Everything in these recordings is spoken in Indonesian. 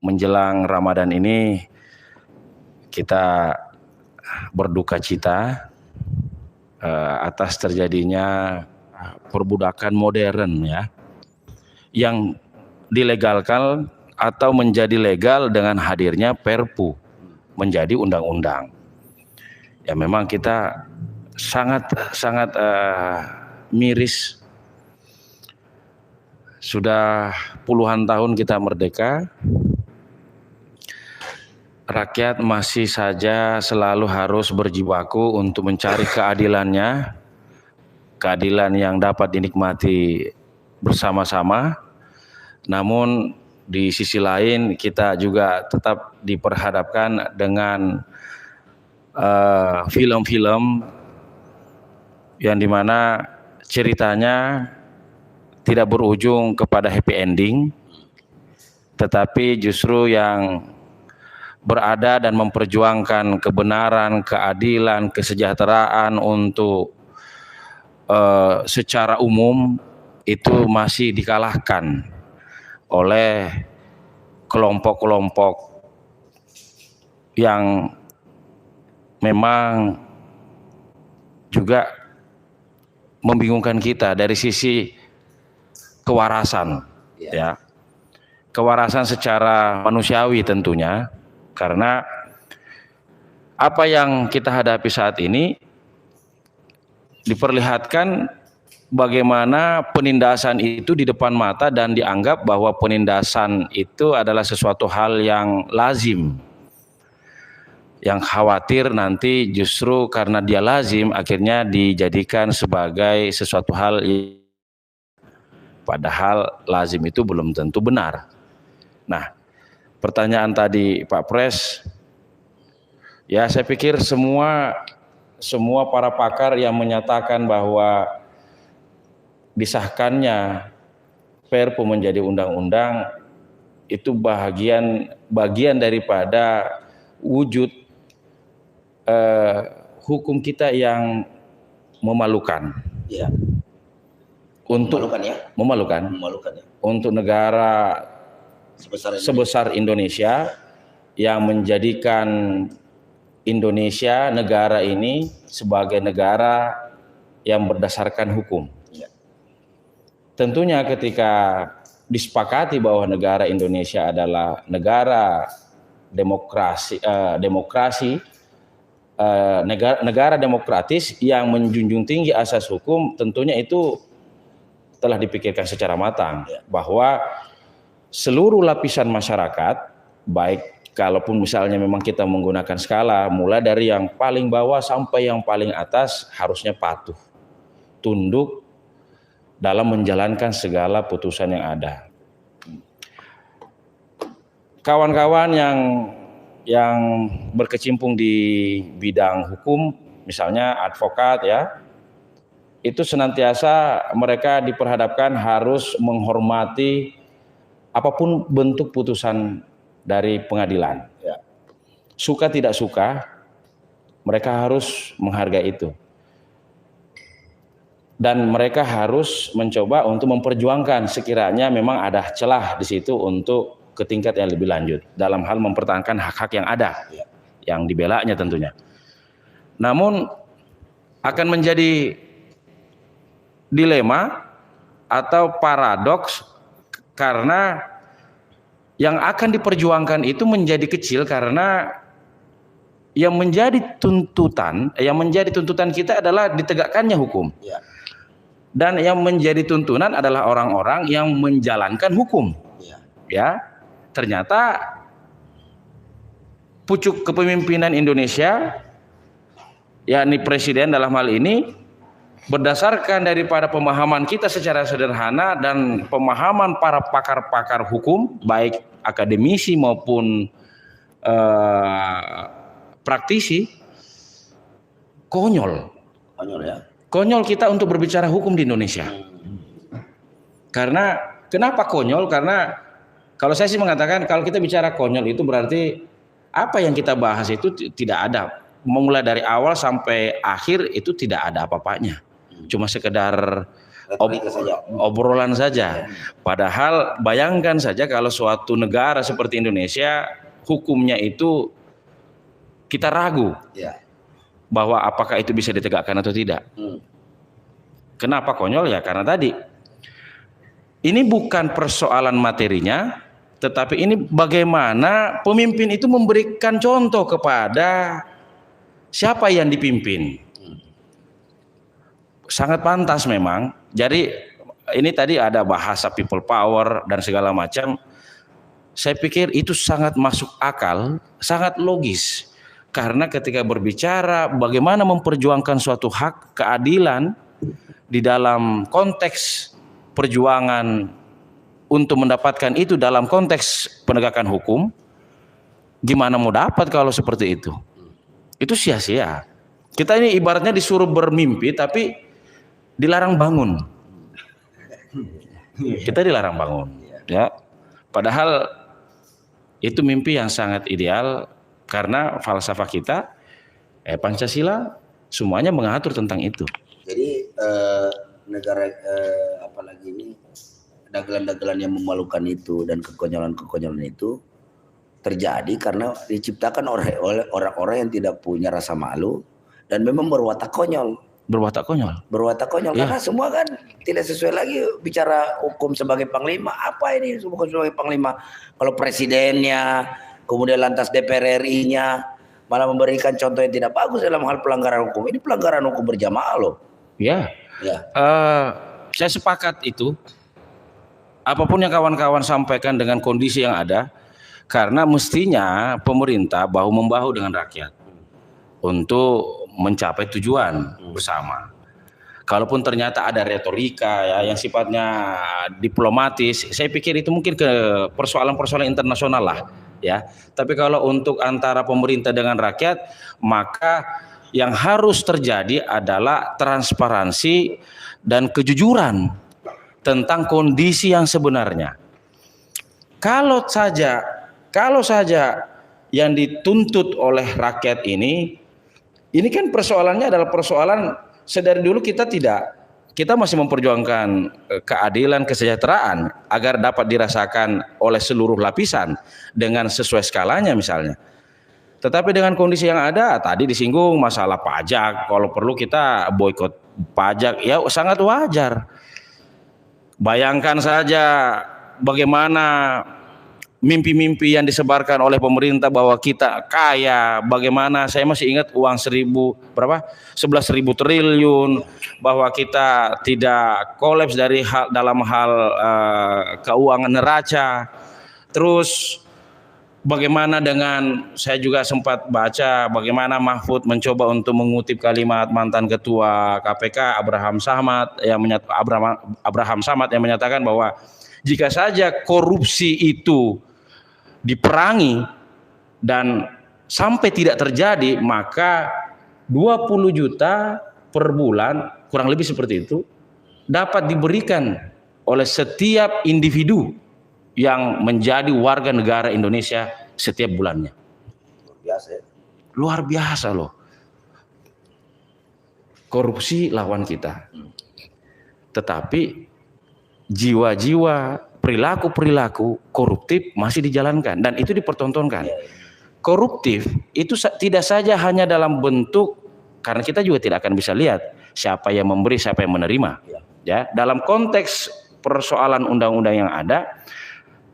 menjelang Ramadan ini kita berduka cita atas terjadinya perbudakan modern ya, yang dilegalkan atau menjadi legal dengan hadirnya Perpu menjadi undang-undang. Ya memang kita sangat miris. Sudah puluhan tahun kita merdeka, rakyat masih saja selalu harus berjibaku untuk mencari keadilannya, keadilan yang dapat dinikmati bersama-sama. Namun di sisi lain kita juga tetap diperhadapkan dengan film-film yang dimana ceritanya tidak berujung kepada happy ending, tetapi justru yang berada dan memperjuangkan kebenaran, keadilan, kesejahteraan untuk secara umum itu masih dikalahkan oleh kelompok-kelompok yang memang juga membingungkan kita dari sisi kewarasan, ya, kewarasan secara manusiawi tentunya, karena apa yang kita hadapi saat ini diperlihatkan bagaimana penindasan itu di depan mata dan dianggap bahwa penindasan itu adalah sesuatu hal yang lazim, yang khawatir nanti justru karena dia lazim akhirnya dijadikan sebagai sesuatu hal, padahal lazim itu belum tentu benar. Nah, pertanyaan tadi Pak Pres, ya saya pikir semua para pakar yang menyatakan bahwa disahkannya Perpu menjadi undang-undang itu bagian daripada wujud hukum kita yang memalukan. Ya. Untuk memalukan ya. Untuk negara sebesar Indonesia yang menjadikan Indonesia negara ini sebagai negara yang berdasarkan hukum. Ya. Tentunya ketika disepakati bahwa negara Indonesia adalah negara negara demokratis yang menjunjung tinggi asas hukum, tentunya itu telah dipikirkan secara matang bahwa seluruh lapisan masyarakat, baik kalaupun misalnya memang kita menggunakan skala mulai dari yang paling bawah sampai yang paling atas, harusnya patuh, tunduk dalam menjalankan segala putusan yang ada. Kawan-kawan yang berkecimpung di bidang hukum, misalnya advokat ya, itu senantiasa mereka diperhadapkan harus menghormati apapun bentuk putusan dari pengadilan. Ya. Suka tidak suka, mereka harus menghargai itu. Dan mereka harus mencoba untuk memperjuangkan sekiranya memang ada celah di situ untuk ke tingkat yang lebih lanjut dalam hal mempertahankan hak-hak yang ada, yang dibelanya tentunya. Namun akan menjadi dilema atau paradoks karena yang akan diperjuangkan itu menjadi kecil karena yang menjadi tuntutan kita adalah ditegakkannya hukum. Ya. Dan yang menjadi tuntunan adalah orang-orang yang menjalankan hukum. Ya. Ternyata pucuk kepemimpinan Indonesia, yakni presiden dalam hal ini, berdasarkan daripada pemahaman kita secara sederhana dan pemahaman para pakar-pakar hukum, baik akademisi maupun praktisi, konyol ya. Konyol kita untuk berbicara hukum di Indonesia. Karena kenapa konyol? Karena kalau saya sih mengatakan kalau kita bicara konyol itu berarti apa yang kita bahas itu tidak ada, memulai dari awal sampai akhir itu tidak ada apa-apanya. Cuma sekedar obrolan saja. Padahal bayangkan saja kalau suatu negara seperti Indonesia hukumnya itu kita ragu bahwa apakah itu bisa ditegakkan atau tidak. Kenapa konyol ya? Karena tadi ini bukan persoalan materinya, tetapi ini bagaimana pemimpin itu memberikan contoh kepada siapa yang dipimpin. Sangat pantas memang. Jadi ini tadi ada bahasa people power dan segala macam. Saya pikir itu sangat masuk akal, sangat logis. Karena ketika berbicara bagaimana memperjuangkan suatu hak keadilan di dalam konteks perjuangan untuk mendapatkan itu dalam konteks penegakan hukum, gimana mau dapat kalau seperti itu? Itu sia-sia. Kita ini ibaratnya disuruh bermimpi tapi dilarang bangun. Kita dilarang bangun, ya. Padahal itu mimpi yang sangat ideal karena falsafah kita Pancasila semuanya mengatur tentang itu. Jadi negara apalagi ini dagelan-dagelan yang memalukan itu dan kekonyolan-kekonyolan itu terjadi karena diciptakan oleh orang-orang yang tidak punya rasa malu dan memang berwatak konyol. Berwatak konyol Ya. Karena semua kan tidak sesuai lagi bicara hukum sebagai panglima. Apa ini hukum sebagai panglima? Kalau presidennya, kemudian lantas DPR RI-nya malah memberikan contoh yang tidak bagus dalam hal pelanggaran hukum. Ini pelanggaran hukum berjamaah loh. Ya. Saya sepakat itu. Apapun yang kawan-kawan sampaikan dengan kondisi yang ada, karena mestinya pemerintah bahu-membahu dengan rakyat untuk mencapai tujuan bersama. Kalaupun ternyata ada retorika ya yang sifatnya diplomatis, saya pikir itu mungkin ke persoalan-persoalan internasional lah ya. Tapi kalau untuk antara pemerintah dengan rakyat, maka yang harus terjadi adalah transparansi dan kejujuran tentang kondisi yang sebenarnya. Kalau saja yang dituntut oleh rakyat ini kan persoalannya adalah persoalan sedari dulu kita masih memperjuangkan keadilan, kesejahteraan agar dapat dirasakan oleh seluruh lapisan dengan sesuai skalanya misalnya. Tetapi dengan kondisi yang ada, tadi disinggung masalah pajak, kalau perlu kita boikot pajak, ya sangat wajar. Bayangkan saja bagaimana mimpi-mimpi yang disebarkan oleh pemerintah bahwa kita kaya, bagaimana saya masih ingat uang 11.000 triliun, bahwa kita tidak kolaps dalam hal keuangan neraca. Terus bagaimana dengan, saya juga sempat baca bagaimana Mahfud mencoba untuk mengutip kalimat mantan ketua KPK Abraham Samad yang menyatakan bahwa jika saja korupsi itu diperangi dan sampai tidak terjadi, maka 20 juta per bulan, kurang lebih seperti itu, dapat diberikan oleh setiap individu yang menjadi warga negara Indonesia setiap bulannya. Luar biasa loh. Korupsi lawan kita. Tetapi jiwa-jiwa, perilaku-perilaku koruptif masih dijalankan dan itu dipertontonkan. Koruptif itu tidak saja hanya dalam bentuk, karena kita juga tidak akan bisa lihat siapa yang memberi, siapa yang menerima. Ya, dalam konteks persoalan undang-undang yang ada,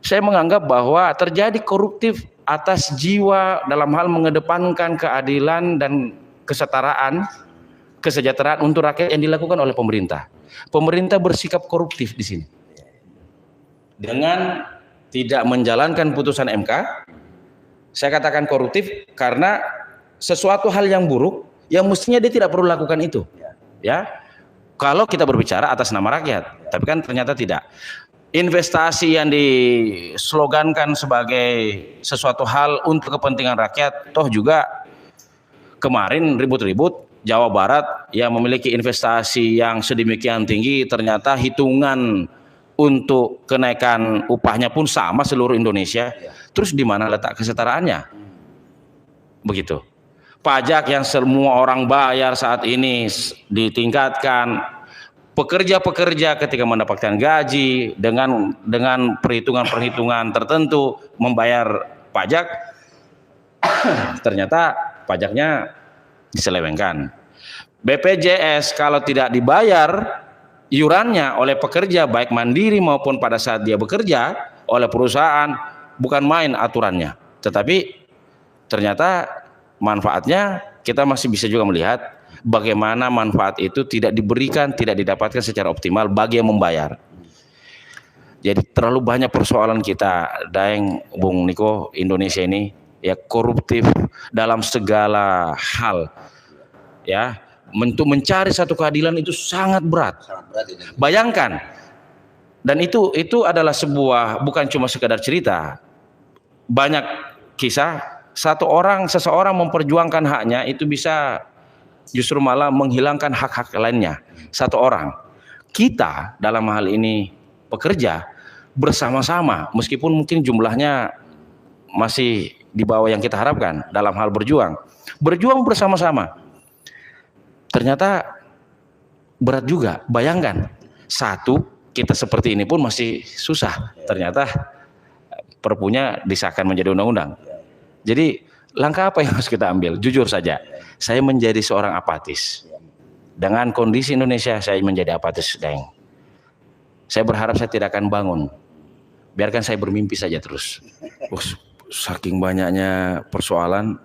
saya menganggap bahwa terjadi koruptif atas jiwa dalam hal mengedepankan keadilan dan kesetaraan, kesejahteraan untuk rakyat yang dilakukan oleh pemerintah. Pemerintah bersikap koruptif di sini. Dengan tidak menjalankan putusan MK, saya katakan koruptif karena sesuatu hal yang buruk yang mestinya dia tidak perlu lakukan itu. Ya, kalau kita berbicara atas nama rakyat, tapi kan ternyata tidak. Investasi yang dislogankan sebagai sesuatu hal untuk kepentingan rakyat, toh juga kemarin ribut-ribut Jawa Barat yang memiliki investasi yang sedemikian tinggi, ternyata hitungan untuk kenaikan upahnya pun sama seluruh Indonesia. Terus di mana letak kesetaraannya? Begitu. Pajak yang semua orang bayar saat ini ditingkatkan, pekerja-pekerja ketika mendapatkan gaji dengan perhitungan-perhitungan tertentu membayar pajak, ternyata pajaknya diselewengkan. BPJS kalau tidak dibayar iurannya oleh pekerja baik mandiri maupun pada saat dia bekerja oleh perusahaan, bukan main aturannya. Tetapi ternyata manfaatnya kita masih bisa juga melihat bagaimana manfaat itu tidak diberikan, tidak didapatkan secara optimal bagi yang membayar. Jadi terlalu banyak persoalan kita, Daeng, Bung Niko, Indonesia ini ya koruptif dalam segala hal. Ya, untuk mencari satu keadilan itu sangat berat. Bayangkan, dan itu adalah sebuah, bukan cuma sekedar cerita. Banyak kisah seseorang memperjuangkan haknya itu bisa justru malah menghilangkan hak-hak lainnya. Satu orang. Kita dalam hal ini pekerja bersama-sama, meskipun mungkin jumlahnya masih di bawah yang kita harapkan dalam hal berjuang bersama-sama. Ternyata berat juga. Bayangkan, satu, kita seperti ini pun masih susah. Ternyata perpunya disahkan menjadi undang-undang. Jadi langkah apa yang harus kita ambil? Jujur saja, saya menjadi seorang apatis. Dengan kondisi Indonesia, saya menjadi apatis, Daeng. Saya berharap saya tidak akan bangun. Biarkan saya bermimpi saja terus. Saking banyaknya persoalan,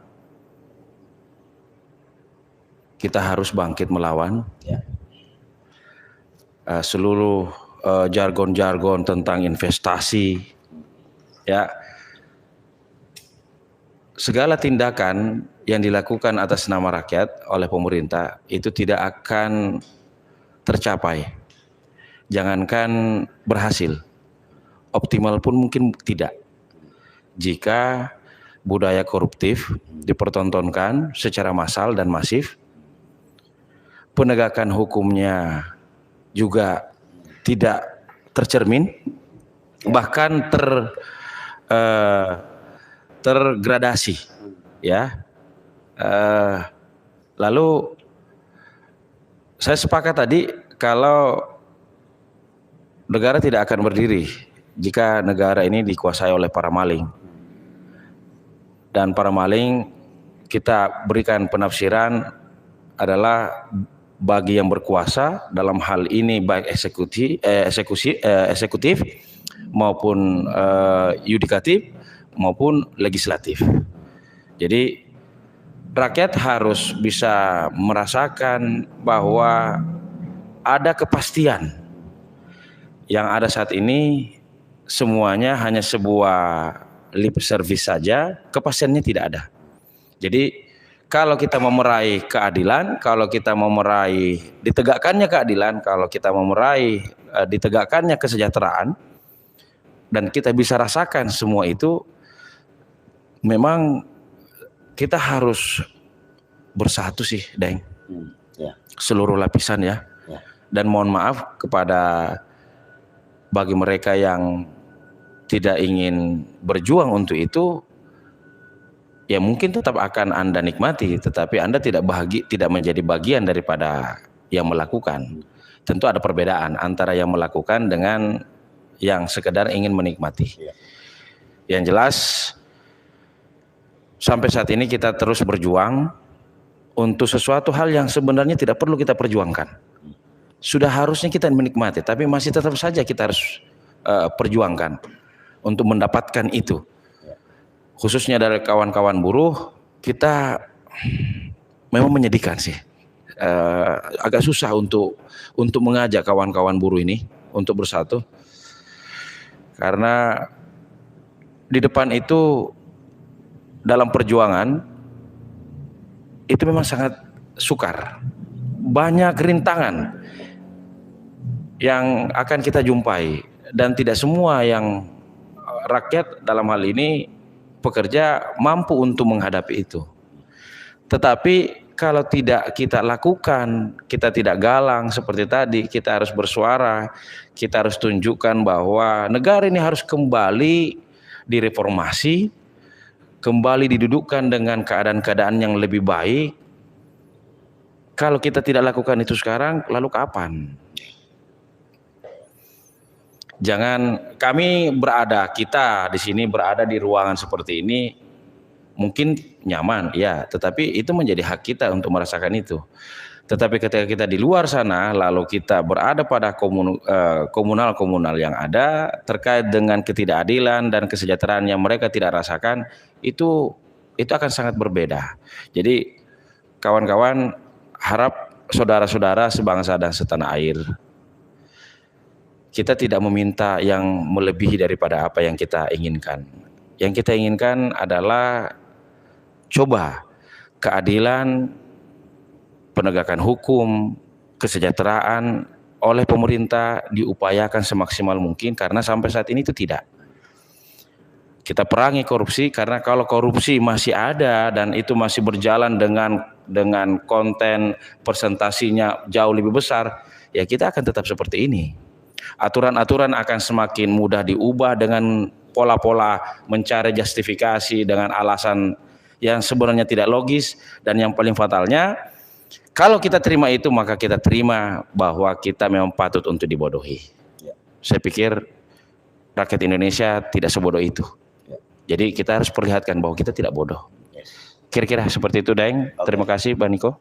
kita harus bangkit melawan. Seluruh jargon-jargon tentang investasi, ya, segala tindakan yang dilakukan atas nama rakyat oleh pemerintah itu tidak akan tercapai. Jangankan berhasil, optimal pun mungkin tidak. Jika budaya koruptif dipertontonkan secara massal dan masif, penegakan hukumnya juga tidak tercermin, bahkan tergradasi, ya. Lalu saya sepakat tadi kalau negara tidak akan berdiri jika negara ini dikuasai oleh para maling. Dan para maling kita berikan penafsiran adalah bagi yang berkuasa dalam hal ini baik eksekutif maupun yudikatif maupun legislatif. Jadi rakyat harus bisa merasakan bahwa ada kepastian. Yang ada saat ini semuanya hanya sebuah lip service saja, kepastiannya tidak ada. Jadi kalau kita mau meraih keadilan, kalau kita mau meraih ditegakkannya keadilan, kalau kita mau meraih ditegakkannya kesejahteraan, dan kita bisa rasakan semua itu, memang kita harus bersatu sih, Daeng. Seluruh lapisan ya. Dan mohon maaf kepada bagi mereka yang tidak ingin berjuang untuk itu, ya mungkin tetap akan Anda nikmati, tetapi Anda tidak menjadi bagian daripada yang melakukan. Tentu ada perbedaan antara yang melakukan dengan yang sekedar ingin menikmati. Yang jelas sampai saat ini kita terus berjuang untuk sesuatu hal yang sebenarnya tidak perlu kita perjuangkan. Sudah harusnya kita menikmati, tapi masih tetap saja kita harus perjuangkan untuk mendapatkan itu. Khususnya dari kawan-kawan buruh, kita memang menyedihkan sih. Agak susah untuk mengajak kawan-kawan buruh ini untuk bersatu. Karena di depan itu dalam perjuangan itu memang sangat sukar. Banyak rintangan yang akan kita jumpai, dan tidak semua yang rakyat dalam hal ini pekerja mampu untuk menghadapi itu. Tetapi kalau tidak kita lakukan, kita tidak galang seperti tadi, kita harus bersuara, kita harus tunjukkan bahwa negara ini harus kembali direformasi, kembali didudukkan dengan keadaan-keadaan yang lebih baik. Kalau kita tidak lakukan itu sekarang, lalu kapan? Jangan kita di sini berada di ruangan seperti ini mungkin nyaman, ya, tetapi itu menjadi hak kita untuk merasakan itu. Tetapi ketika kita di luar sana, lalu kita berada pada komunal-komunal yang ada terkait dengan ketidakadilan dan kesejahteraan yang mereka tidak rasakan, itu akan sangat berbeda. Jadi kawan-kawan, harap saudara-saudara sebangsa dan setanah air, kita tidak meminta yang melebihi daripada apa yang kita inginkan. Yang kita inginkan adalah coba keadilan, penegakan hukum, kesejahteraan oleh pemerintah diupayakan semaksimal mungkin, karena sampai saat ini itu tidak. Kita perangi korupsi, karena kalau korupsi masih ada dan itu masih berjalan dengan konten persentasinya jauh lebih besar, ya kita akan tetap seperti ini. Aturan-aturan akan semakin mudah diubah dengan pola-pola mencari justifikasi dengan alasan yang sebenarnya tidak logis, dan yang paling fatalnya, kalau kita terima itu, maka kita terima bahwa kita memang patut untuk dibodohi. Saya pikir rakyat Indonesia tidak sebodoh itu. Jadi kita harus perlihatkan bahwa kita tidak bodoh. Kira-kira seperti itu, Daeng. Terima kasih, Bang Niko.